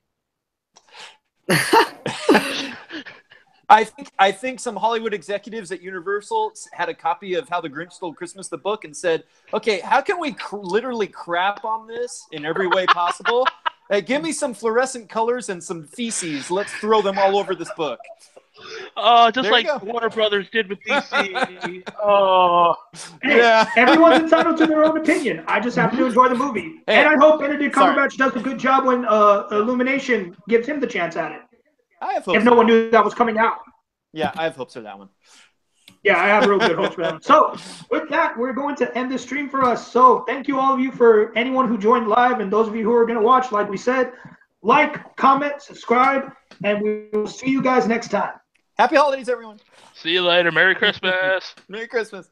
I think some Hollywood executives at Universal had a copy of How the Grinch Stole Christmas, the book, and said, okay, how can we literally crap on this in every way possible? Hey, give me some fluorescent colors and some feces. Let's throw them all over this book. Just There like you go. Warner Brothers did with DC. Oh. Hey, everyone's entitled to their own opinion. I just happen to enjoy the movie. Hey, and I hope Benedict sorry. Cumberbatch does a good job when Illumination gives him the chance at it. I have hopes. If no one knew that was coming out. Yeah, I have hopes for that one. Yeah, I have real good hopes for that. So, with that, we're going to end the stream for us. So, thank you all of you for anyone who joined live and those of you who are going to watch. Like we said, like, comment, subscribe, and we will see you guys next time. Happy holidays, everyone. See you later. Merry Christmas. Merry Christmas.